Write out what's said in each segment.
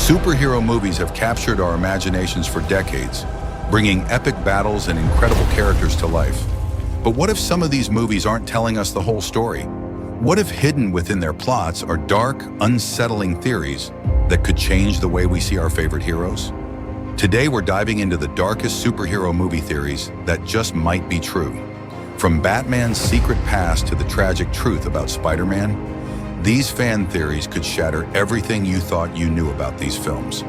Superhero movies have captured our imaginations for decades, bringing epic battles and incredible characters to life. But what if some of these movies aren't telling us the whole story? What if hidden within their plots are dark, unsettling theories that could change the way we see our favorite heroes? Today we're diving into the darkest superhero movie theories that just might be true. From Batman's secret past to the tragic truth about Spider-Man, these fan theories could shatter everything you thought you knew about these films.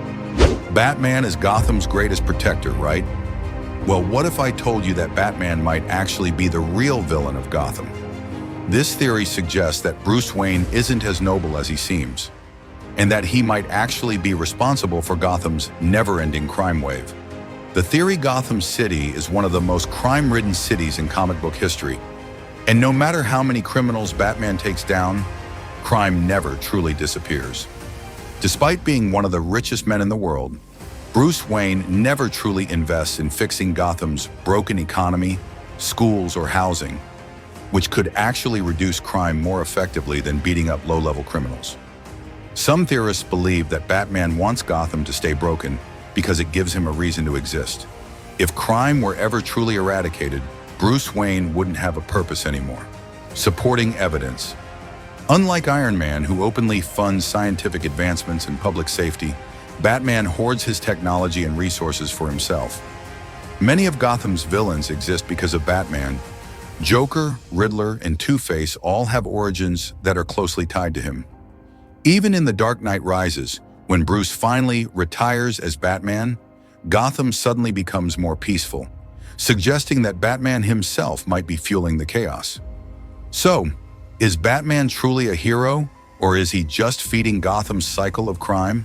Batman is Gotham's greatest protector, right? Well, what if I told you that Batman might actually be the real villain of Gotham? This theory suggests that Bruce Wayne isn't as noble as he seems, and that he might actually be responsible for Gotham's never-ending crime wave. The theory Gotham City is one of the most crime-ridden cities in comic book history, and no matter how many criminals Batman takes down, crime never truly disappears. Despite being one of the richest men in the world, Bruce Wayne never truly invests in fixing Gotham's broken economy, schools, or housing, which could actually reduce crime more effectively than beating up low-level criminals. Some theorists believe that Batman wants Gotham to stay broken because it gives him a reason to exist. If crime were ever truly eradicated, Bruce Wayne wouldn't have a purpose anymore. Supporting evidence. Unlike Iron Man, who openly funds scientific advancements and public safety, Batman hoards his technology and resources for himself. Many of Gotham's villains exist because of Batman. Joker, Riddler, and Two-Face all have origins that are closely tied to him. Even in The Dark Knight Rises, when Bruce finally retires as Batman, Gotham suddenly becomes more peaceful, suggesting that Batman himself might be fueling the chaos. So, is Batman truly a hero, or is he just feeding Gotham's cycle of crime?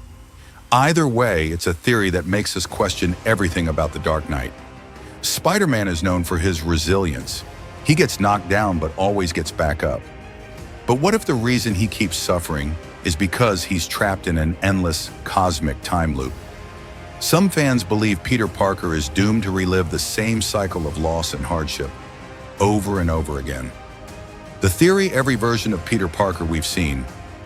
Either way, it's a theory that makes us question everything about The Dark Knight. Spider-Man is known for his resilience. He gets knocked down but always gets back up. But what if the reason he keeps suffering is because he's trapped in an endless cosmic time loop? Some fans believe Peter Parker is doomed to relive the same cycle of loss and hardship over and over again. The theory every version of Peter Parker we've seen,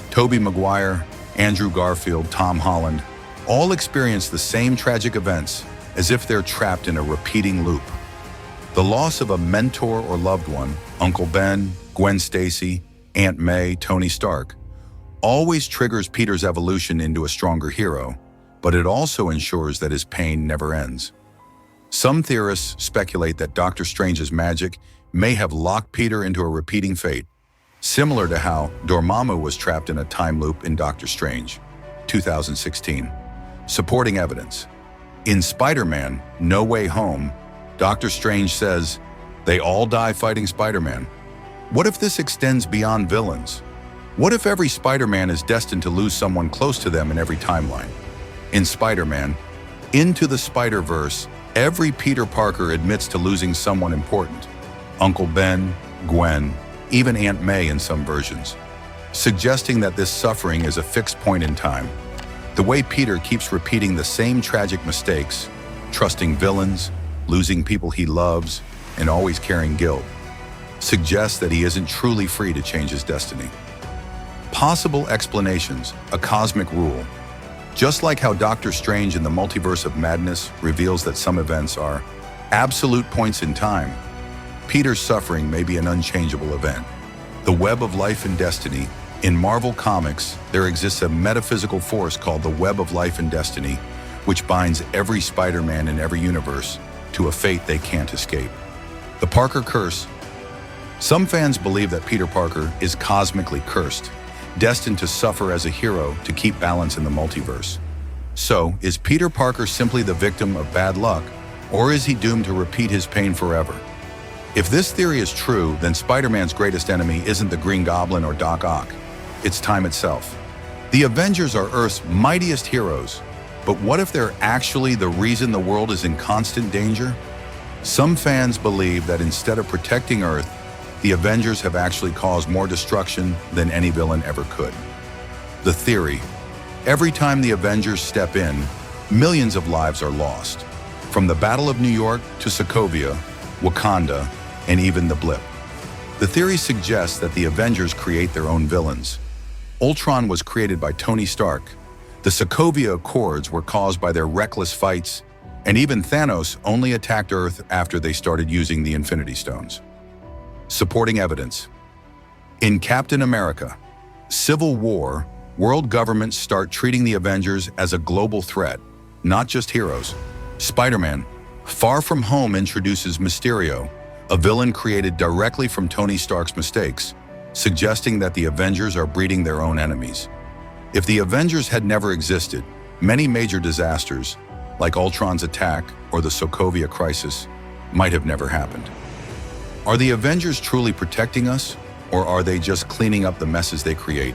Tobey Maguire, Andrew Garfield, Tom Holland, all experience the same tragic events as if they're trapped in a repeating loop. The loss of a mentor or loved one, Uncle Ben, Gwen Stacy, Aunt May, Tony Stark, always triggers Peter's evolution into a stronger hero, but it also ensures that his pain never ends. Some theorists speculate that Doctor Strange's magic may have locked Peter into a repeating fate, similar to how Dormammu was trapped in a time loop in Doctor Strange, 2016. Supporting evidence. In Spider-Man: No Way Home, Doctor Strange says, "They all die fighting Spider-Man." What if this extends beyond villains? What if every Spider-Man is destined to lose someone close to them in every timeline? In Spider-Man: Into the Spider-Verse, every Peter Parker admits to losing someone important. Uncle Ben, Gwen, even Aunt May in some versions, suggesting that this suffering is a fixed point in time. The way Peter keeps repeating the same tragic mistakes, trusting villains, losing people he loves, and always carrying guilt, suggests that he isn't truly free to change his destiny. Possible explanations: a cosmic rule. Just like how Doctor Strange in the Multiverse of Madness reveals that some events are absolute points in time, Peter's suffering may be an unchangeable event. The web of life and destiny. In Marvel Comics, there exists a metaphysical force called the web of life and destiny, which binds every Spider-Man in every universe to a fate they can't escape. The Parker Curse. Some fans believe that Peter Parker is cosmically cursed, destined to suffer as a hero to keep balance in the multiverse. So, is Peter Parker simply the victim of bad luck, or is he doomed to repeat his pain forever? If this theory is true, then Spider-Man's greatest enemy isn't the Green Goblin or Doc Ock. It's time itself. The Avengers are Earth's mightiest heroes, but what if they're actually the reason the world is in constant danger? Some fans believe that instead of protecting Earth, the Avengers have actually caused more destruction than any villain ever could. The theory: every time the Avengers step in, millions of lives are lost. From the Battle of New York to Sokovia, Wakanda, and even the Blip. The theory suggests that the Avengers create their own villains. Ultron was created by Tony Stark, The Sokovia Accords were caused by their reckless fights, and even Thanos only attacked Earth after they started using the Infinity Stones. Supporting evidence. In Captain America: Civil War, world governments start treating the Avengers as a global threat, not just heroes. Spider-Man: Far From Home introduces Mysterio, a villain created directly from Tony Stark's mistakes, suggesting that the Avengers are breeding their own enemies. If the Avengers had never existed, many major disasters, like Ultron's attack or the Sokovia Crisis, might have never happened. Are the Avengers truly protecting us, or are they just cleaning up the messes they create?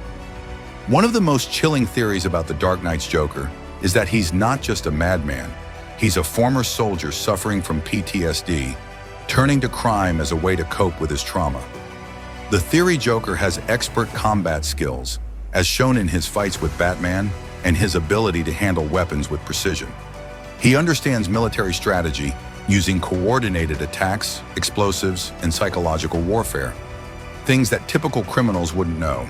One of the most chilling theories about the Dark Knight's Joker is that he's not just a madman. He's a former soldier suffering from PTSD, turning to crime as a way to cope with his trauma. The theory Joker has expert combat skills, as shown in his fights with Batman and his ability to handle weapons with precision. He understands military strategy, using coordinated attacks, explosives, and psychological warfare, things that typical criminals wouldn't know.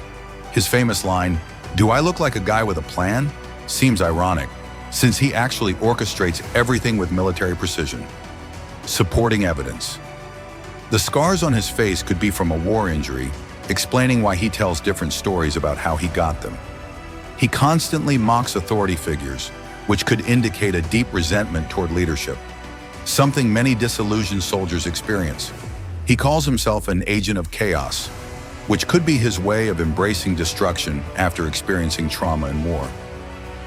His famous line, "Do I look like a guy with a plan?" seems ironic, since he actually orchestrates everything with military precision. Supporting evidence. The scars on his face could be from a war injury, explaining why he tells different stories about how he got them. He constantly mocks authority figures, which could indicate a deep resentment toward leadership, something many disillusioned soldiers experience. He calls himself an agent of chaos, which could be his way of embracing destruction after experiencing trauma in war.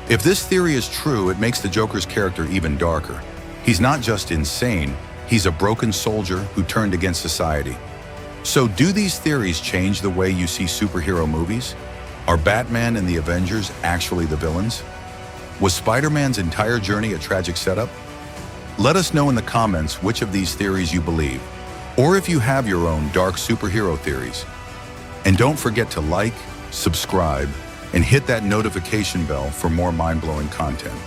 If this theory is true, it makes the Joker's character even darker. He's not just insane, he's a broken soldier who turned against society. So do these theories change the way you see superhero movies? Are Batman and the Avengers actually the villains? Was Spider-Man's entire journey a tragic setup? Let us know in the comments which of these theories you believe, or if you have your own dark superhero theories. And don't forget to like, subscribe, and hit that notification bell for more mind-blowing content.